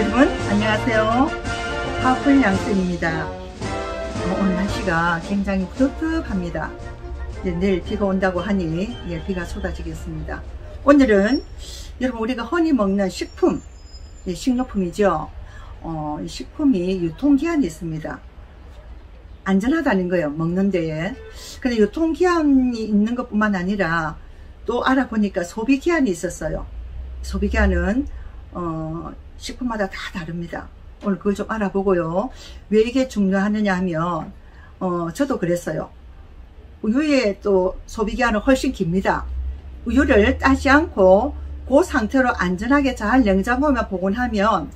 여러분 안녕하세요. 파플 양쌤입니다. 오늘 날씨가 굉장히 푸석푸석합니다. 내일 비가 온다고 하니 비가 쏟아지겠습니다. 오늘은 여러분 우리가 흔히 먹는 식품, 식료품이죠. 이 식품이 유통기한이 있습니다. 안전하다는 거예요, 먹는 데에. 근데 유통기한이 있는 것 뿐만 아니라 또 알아보니까 소비기한이 있었어요. 소비기한은 식품마다 다 다릅니다. 오늘 그걸 좀 알아보고요. 왜 이게 중요하느냐 하면 저도 그랬어요. 우유의 또 소비기한은 훨씬 깁니다. 우유를 따지 않고 그 상태로 안전하게 잘 냉장고에만 보관하면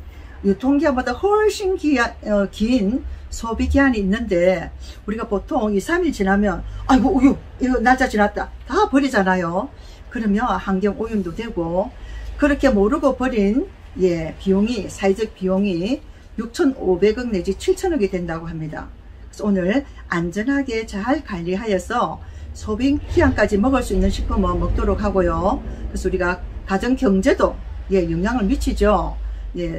유통기한보다 훨씬 긴 소비기한이 있는데, 우리가 보통 2, 3일 지나면 아이고 우유 이거 날짜 지났다 다 버리잖아요. 그러면 환경 오염도 되고, 그렇게 모르고 버린 비용이, 사회적 비용이 6,500억 내지 7,000억이 된다고 합니다. 그래서 오늘 안전하게 잘 관리하여서 소비기한까지 먹을 수 있는 식품을 먹도록 하고요. 그래서 우리가 가정 경제도 영향을 미치죠.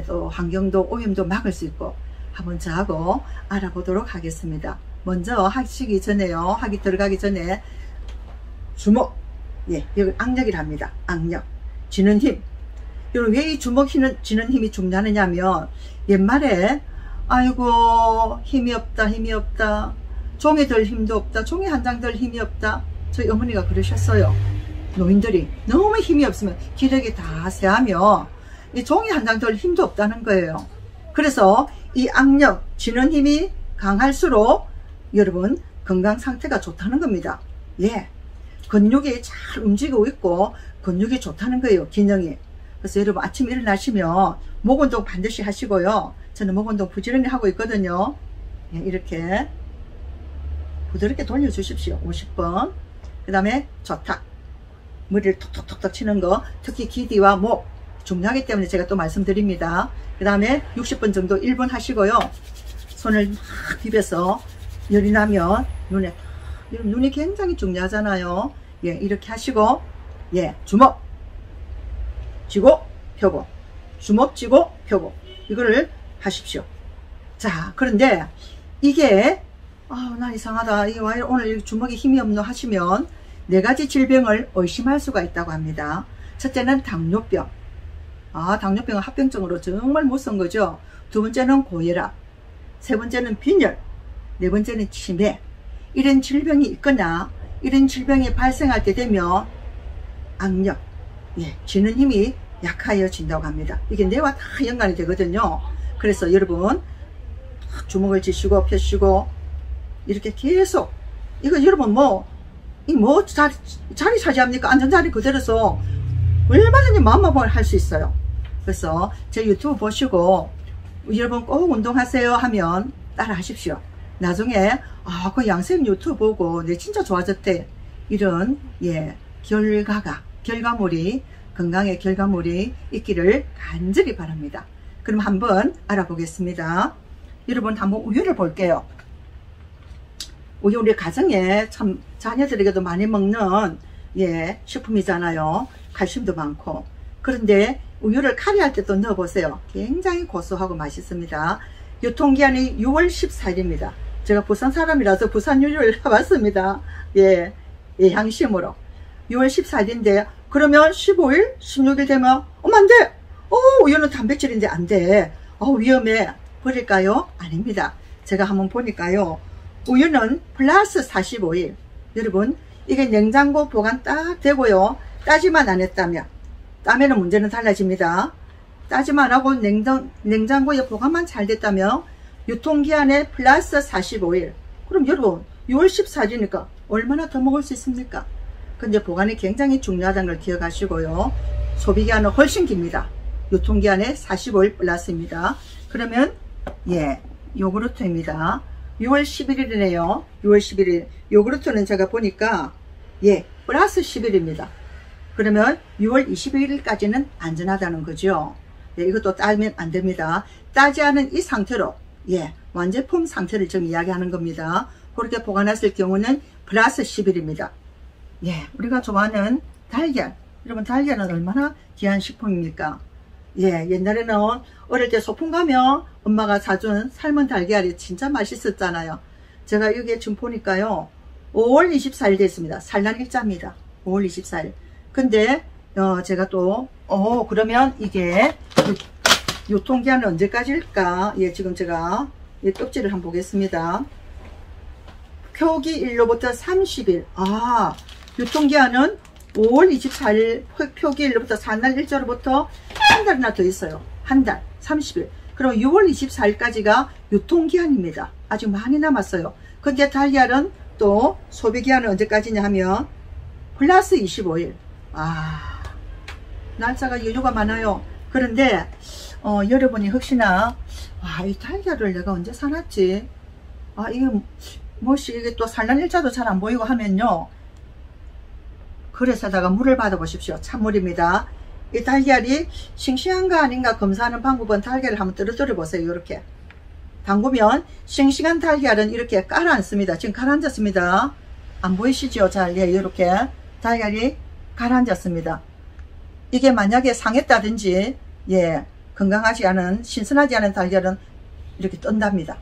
또 환경도 오염도 막을 수 있고, 한번 저하고 알아보도록 하겠습니다. 먼저 하기 들어가기 전에 주먹, 이걸 악력이랍니다. 악력, 쥐는 힘. 왜 이 주먹 쥐는 힘이 중요하냐면, 옛말에 아이고 힘이 없다, 종이 들 힘도 없다, 종이 한 장 들 힘이 없다, 저희 어머니가 그러셨어요. 노인들이 너무 힘이 없으면 기력이 다 쇠하며 이 종이 한 장 들 힘도 없다는 거예요. 그래서 이 악력, 쥐는 힘이 강할수록 여러분 건강 상태가 좋다는 겁니다. 근육이 잘 움직이고 있고 근육이 좋다는 거예요, 기능이. 그래서 여러분 아침에 일어나시면 목 운동 반드시 하시고요. 저는 목 운동 부지런히 하고 있거든요. 이렇게 부드럽게 돌려주십시오. 50번. 그 다음에 조탁, 머리를 톡톡톡톡 치는 거, 특히 기디와 목 중요하기 때문에 제가 또 말씀드립니다. 그 다음에 60번 정도 1분 하시고요. 손을 막 비벼서 열이 나면 눈이 굉장히 중요하잖아요. 이렇게 하시고, 주먹 쥐고 펴고, 주먹 쥐고 펴고, 이거를 하십시오. 자, 그런데 이게 나 이상하다, 이거 오늘 주먹에 힘이 없노 하시면 4가지 질병을 의심할 수가 있다고 합니다. 첫째는 당뇨병. 당뇨병은 합병증으로 정말 못 쓴 거죠. 두 번째는 고혈압, 세 번째는 빈혈, 네 번째는 치매. 이런 질병이 있거나 이런 질병이 발생할 때 되면 악력, 쥐는 힘이 약해진다고 합니다. 이게 뇌와 다 연관이 되거든요. 그래서 여러분 주먹을 쥐시고 펴시고 이렇게 계속, 이거 여러분 자리 차지합니까? 앉은 자리 그대로서 얼마든지 마음먹을 할 수 있어요. 그래서 제 유튜브 보시고 여러분 꼭 운동하세요 하면 따라 하십시오. 나중에 그 양쌤 유튜브 보고 내 진짜 좋아졌대, 이런 결과물이, 건강의 결과물이 있기를 간절히 바랍니다. 그럼 한번 알아보겠습니다. 여러분 한번 우유를 볼게요. 우유 우리 가정에 참 자녀들에게도 많이 먹는 식품이잖아요. 칼슘도 많고. 그런데 우유를 카레할 때 또 넣어보세요. 굉장히 고소하고 맛있습니다. 유통기한이 6월 14일입니다. 제가 부산 사람이라서 부산 우유를 해봤습니다. 향심으로 6월 14일인데 그러면 15일, 16일 되면 안돼, 우유는 단백질인데 안돼, 위험해, 버릴까요? 아닙니다. 제가 한번 보니까요, 우유는 플러스 45일. 여러분 이게 냉장고 보관 딱 되고요, 따지만 안 했다면, 따면은 문제는 달라집니다. 따지만 하고 냉장고에 보관만 잘 됐다면 유통기한에 플러스 45일. 그럼 여러분 6월 14일이니까 얼마나 더 먹을 수 있습니까? 근데 보관이 굉장히 중요하다는 걸 기억하시고요. 소비기한은 훨씬 깁니다. 유통기한에 45일 플러스입니다. 그러면 요구르트입니다. 6월 11일이네요. 6월 11일 요구르트는 제가 보니까 플러스 10일입니다. 그러면 6월 22일까지는 안전하다는 거죠. 이것도 따면 안 됩니다. 따지 않은 이 상태로 완제품 상태를 지금 이야기하는 겁니다. 그렇게 보관했을 경우는 플러스 10일입니다. 우리가 좋아하는 달걀, 여러분 달걀은 얼마나 귀한 식품입니까? 예, 옛날에는 어릴 때 소풍 가면 엄마가 사준 삶은 달걀이 진짜 맛있었잖아요. 제가 여기에 지금 보니까요, 5월 24일 됐습니다. 살날 일자입니다. 5월 24일. 근데 제가 또 그러면 이게 유통기한은 언제까지일까? 예, 지금 제가 이 껍질을 한번 보겠습니다. 표기일로부터 30일. 유통기한은 5월 24일 표기일로부터 사날 일자로부터 한 달이나 더 있어요. 한 달, 30일. 그럼 6월 24일까지가 유통기한입니다. 아직 많이 남았어요. 근데 달걀은 또 소비기한은 언제까지냐 하면 플러스 25일. 날짜가 여유가 많아요. 그런데 여러분이 혹시나 이 달걀을 내가 언제 사놨지? 이게 이게 또 산란 일자도 잘 안 보이고 하면요, 그래서다가 물을 받아 보십시오. 찬물입니다. 이 달걀이 싱싱한가 아닌가 검사하는 방법은 달걀을 한번 떨어뜨려 보세요. 이렇게 담그면 싱싱한 달걀은 이렇게 가라앉습니다. 지금 가라앉았습니다. 안 보이시죠? 잘, 예, 이렇게 달걀이 가라앉았습니다. 이게 만약에 상했다든지, 예, 건강하지 않은, 신선하지 않은 달걀은 이렇게 뜬답니다.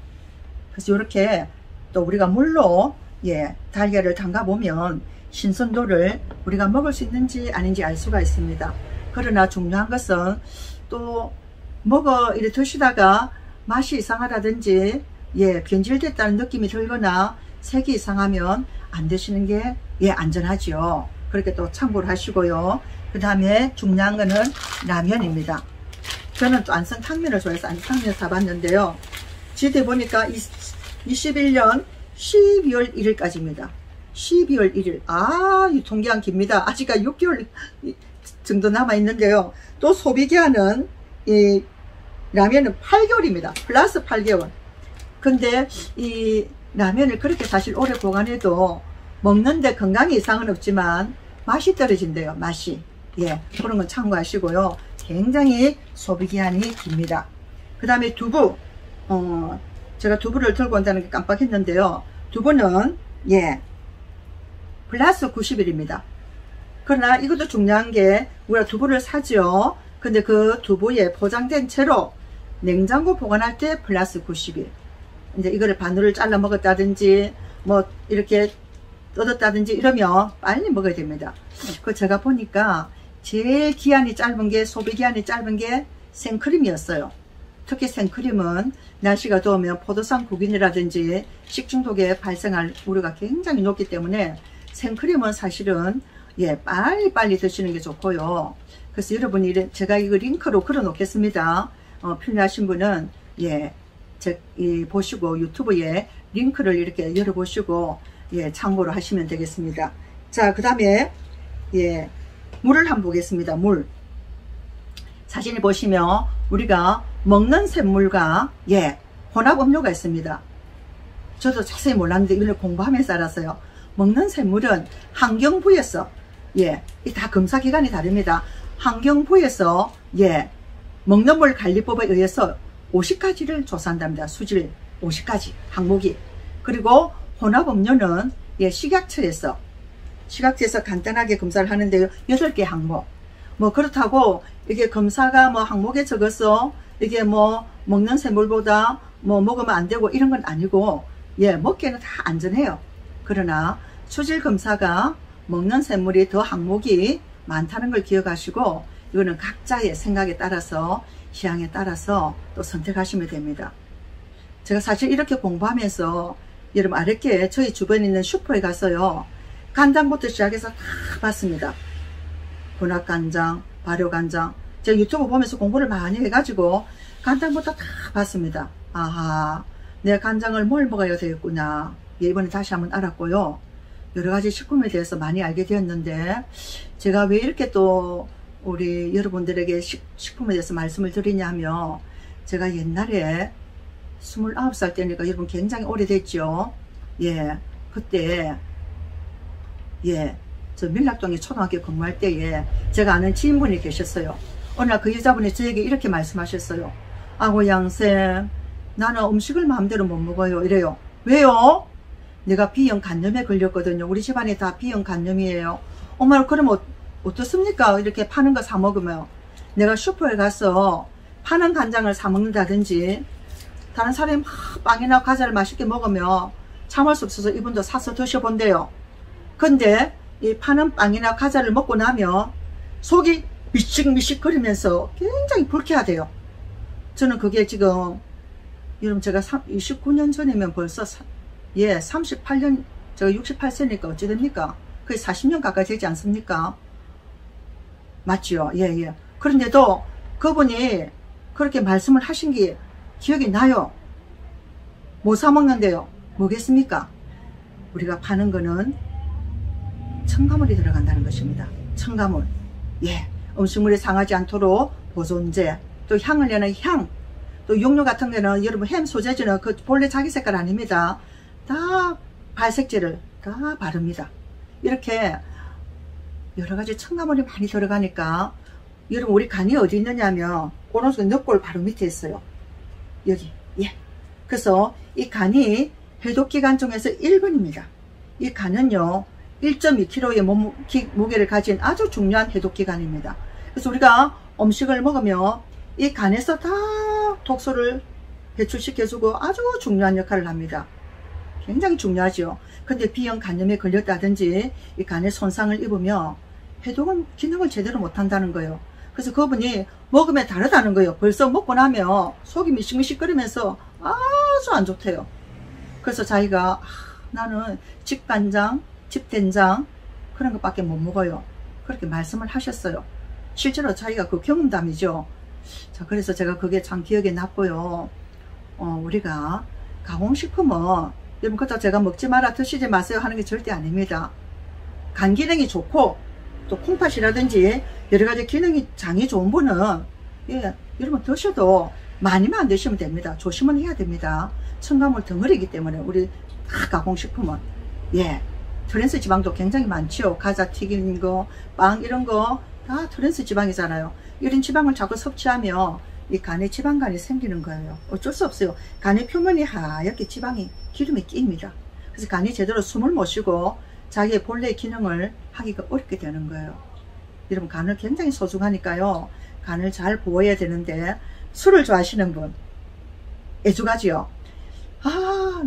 그래서 이렇게 또 우리가 물로, 예, 달걀을 담가 보면 신선도를 우리가 먹을 수 있는지 아닌지 알 수가 있습니다. 그러나 중요한 것은 또 이렇게 드시다가 맛이 이상하다든지, 예, 변질됐다는 느낌이 들거나 색이 이상하면 안 드시는 게, 예, 안전하죠. 그렇게 또 참고를 하시고요. 그 다음에 중요한 거는 라면입니다. 저는 또 안성 탕면을 좋아해서 안성 탕면을 사봤는데요. 지도에 보니까 21년 12월 1일까지입니다. 12월 1일. 유통기한 깁니다. 아직까지 6개월 정도 남아있는데요. 또 소비기한은, 이 라면은 8개월입니다. 플러스 8개월. 근데 이 라면을 그렇게 사실 오래 보관해도 먹는데 건강에 이상은 없지만 맛이 떨어진대요. 맛이. 예, 그런 건 참고하시고요. 굉장히 소비기한이 깁니다. 그 다음에 두부. 제가 두부를 들고 온다는 게 깜빡했는데요. 두부는, 예, 플러스 90일입니다. 그러나 이것도 중요한 게, 우리가 두부를 사죠. 근데 그 두부에 포장된 채로 냉장고 보관할 때 플러스 90일. 이제 이거를 반으로 잘라 먹었다든지, 뭐, 이렇게 뜯었다든지 이러면 빨리 먹어야 됩니다. 그 제가 보니까 제일 기한이 짧은 게, 소비기한이 짧은 게 생크림이었어요. 특히 생크림은 날씨가 더우면 포도당 구균이라든지 식중독에 발생할 우려가 굉장히 높기 때문에 생크림은 사실은, 예, 빨리빨리 드시는 게 좋고요. 그래서 여러분이, 제가 이거 링크로 걸어 놓겠습니다. 필요하신 분은, 예, 보시고 유튜브에 링크를 이렇게 열어보시고, 예, 참고로 하시면 되겠습니다. 자, 그 다음에, 예, 물을 한번 보겠습니다. 물. 사진을 보시면 우리가 먹는 샘물과, 예, 혼합 음료가 있습니다. 저도 자세히 몰랐는데 이걸 공부하면서 알았어요. 먹는 샘물은 환경부에서, 예, 다 검사 기관이 다릅니다. 환경부에서, 예, 먹는 물 관리법에 의해서 50가지를 조사한답니다. 수질 50가지 항목이. 그리고 혼합 음료는, 예, 식약처에서 간단하게 검사를 하는데요. 8개 항목. 뭐 그렇다고 이게 검사가 뭐 항목에 적어서 이게 뭐 먹는 샘물보다 뭐 먹으면 안 되고 이런 건 아니고, 예, 먹기에는 다 안전해요. 그러나 수질 검사가 먹는 샘물이 더 항목이 많다는 걸 기억하시고, 이거는 각자의 생각에 따라서, 취향에 따라서 또 선택하시면 됩니다. 제가 사실 이렇게 공부하면서 여러분 알게 저희 주변에 있는 슈퍼에 가서요, 간장부터 시작해서 다 봤습니다. 혼합간장, 발효간장. 제가 유튜브 보면서 공부를 많이 해가지고 간장부터 다 봤습니다. 내가 간장을 뭘 먹어야 되겠구나. 예, 이번에 다시 한번 알았고요. 여러가지 식품에 대해서 많이 알게 되었는데, 제가 왜 이렇게 또 우리 여러분들에게 식품에 대해서 말씀을 드리냐 하면, 제가 옛날에 29살 때니까 여러분 굉장히 오래됐죠. 예, 그때, 예, 저 밀락동에 초등학교 근무할 때에 제가 아는 지인분이 계셨어요. 어느 날 그 여자분이 저에게 이렇게 말씀하셨어요. 아고 양쌤, 나는 음식을 마음대로 못 먹어요. 이래요. 왜요? 내가 B형 간염에 걸렸거든요. 우리 집안이 다 B형 간염이에요. 엄마, 그럼 어떻습니까? 이렇게 파는 거 사 먹으면. 내가 슈퍼에 가서 파는 간장을 사 먹는다든지 다른 사람이 막 빵이나 과자를 맛있게 먹으면 참을 수 없어서 이분도 사서 드셔본대요. 근데 이 파는 빵이나 과자를 먹고 나면 속이 미식미식 거리면서 굉장히 불쾌하대요. 저는 그게 지금 여러분 제가 29년 전이면 벌써 38년 제가 68세니까 어찌 됩니까? 거의 40년 가까이 되지 않습니까? 맞죠? 예. 그런데도 그분이 그렇게 말씀을 하신 게 기억이 나요. 뭐 사 먹는데요? 뭐겠습니까? 우리가 파는 거는 첨가물이 들어간다는 것입니다. 첨가물. 예. 음식물이 상하지 않도록 보존제, 또 향을 내는 향, 또 육류 같은 거는 여러분 햄 소세지는 그 본래 자기 색깔 아닙니다. 다 발색제를 다 바릅니다. 이렇게 여러 가지 첨가물이 많이 들어가니까 여러분 우리 간이 어디 있느냐면 오른쪽 늑골 바로 밑에 있어요. 여기. 예. 그래서 이 간이 해독기관 중에서 1번입니다. 이 간은요 1.2kg의 무게를 가진 아주 중요한 해독기관입니다. 그래서 우리가 음식을 먹으면 이 간에서 다 독소를 배출시켜주고 아주 중요한 역할을 합니다. 굉장히 중요하죠. 근데 B형 간염에 걸렸다든지 이 간에 손상을 입으면 해독은 기능을 제대로 못한다는 거예요. 그래서 그분이 먹으면 다르다는 거예요. 벌써 먹고 나면 속이 미식미식거리면서 아주 안 좋대요. 그래서 자기가 나는 집간장, 집된장 그런 것밖에 못 먹어요. 그렇게 말씀을 하셨어요. 실제로 자기가 그 경험담이죠. 자, 그래서 제가 그게 참 기억에 났고요. 우리가 가공식품은 여러분 그렇다고 제가 먹지 마라 드시지 마세요 하는 게 절대 아닙니다. 간 기능이 좋고 또 콩팥이라든지 여러가지 기능이 장이 좋은 분은 여러분 드셔도 많이만 안 드시면 됩니다. 조심은 해야 됩니다. 첨가물 덩어리이기 때문에 우리 다 가공식품은 트랜스 지방도 굉장히 많죠. 과자 튀긴 거, 빵 이런 거 다 트랜스 지방이잖아요. 이런 지방을 자꾸 섭취하면 이 간에 지방간이 생기는 거예요. 어쩔 수 없어요. 간의 표면이 하얗게 지방이 기름이 끼입니다. 그래서 간이 제대로 숨을 못 쉬고 자기의 본래의 기능을 하기가 어렵게 되는 거예요. 여러분 간을 굉장히 소중하니까요. 간을 잘 보호해야 되는데 술을 좋아하시는 분 애주가지요.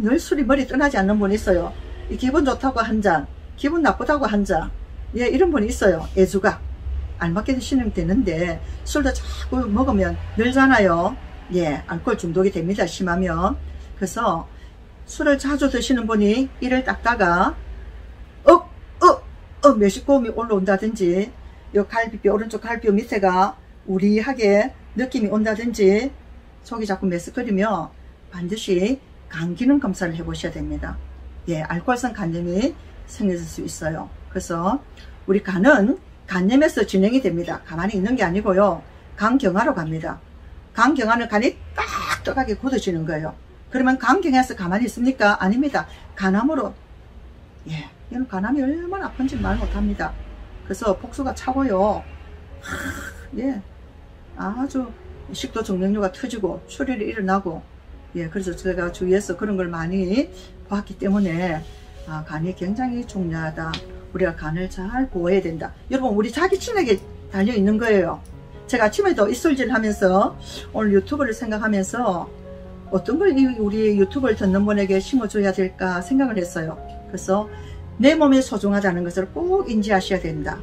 늘 술이 머리 떠나지 않는 분이 있어요. 기분 좋다고 한 잔, 기분 나쁘다고 한 잔, 이런 분이 있어요. 애주가 알맞게 드시면 되는데 술도 자꾸 먹으면 늘잖아요. 알코올 중독이 됩니다. 심하면. 그래서 술을 자주 드시는 분이 이를 닦다가 매식고음이 올라온다든지 요 갈비뼈 오른쪽 갈비뼈 밑에가 우리하게 느낌이 온다든지 속이 자꾸 메스꺼리면 반드시 간 기능 검사를 해 보셔야 됩니다. 알코올성 간염이 생길 수 있어요. 그래서 우리 간은 간염에서 진행이 됩니다. 가만히 있는 게 아니고요. 간경화로 갑니다. 간경화는 간이 딱딱하게 굳어지는 거예요. 그러면 간경화에서 가만히 있습니까? 아닙니다. 간암으로 얘는 간암이 얼마나 아픈지 말 못합니다. 그래서 폭수가 차고요. 아주 식도 정맥류가 터지고 출혈이 일어나고 그래서 제가 주위에서 그런 걸 많이 봤기 때문에 간이 굉장히 중요하다. 우리가 간을 잘 보호해야 된다. 여러분 우리 자기 치맥에 달려 있는 거예요. 제가 아침에도 이슬질 하면서 오늘 유튜브를 생각하면서 어떤 걸 우리 유튜브를 듣는 분에게 심어줘야 될까 생각을 했어요. 그래서 내 몸이 소중하다는 것을 꼭 인지하셔야 된다.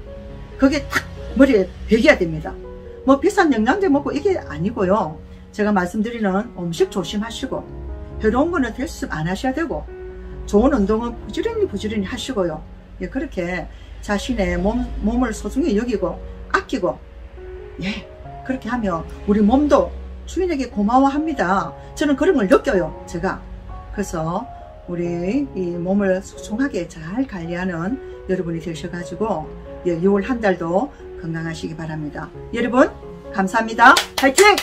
그게 딱 머리에 배겨야 됩니다. 뭐 비싼 영양제 먹고 이게 아니고요. 제가 말씀드리는 음식 조심하시고 해로운 거는 될수 안 하셔야 되고 좋은 운동은 부지런히 하시고요. 그렇게 자신의 몸을 소중히 여기고 아끼고 그렇게 하면 우리 몸도 주인에게 고마워합니다. 저는 그런 걸 느껴요. 제가. 그래서 우리 이 몸을 소중하게 잘 관리하는 여러분이 되셔가지고 6월 한 달도 건강하시기 바랍니다. 여러분 감사합니다. 파이팅!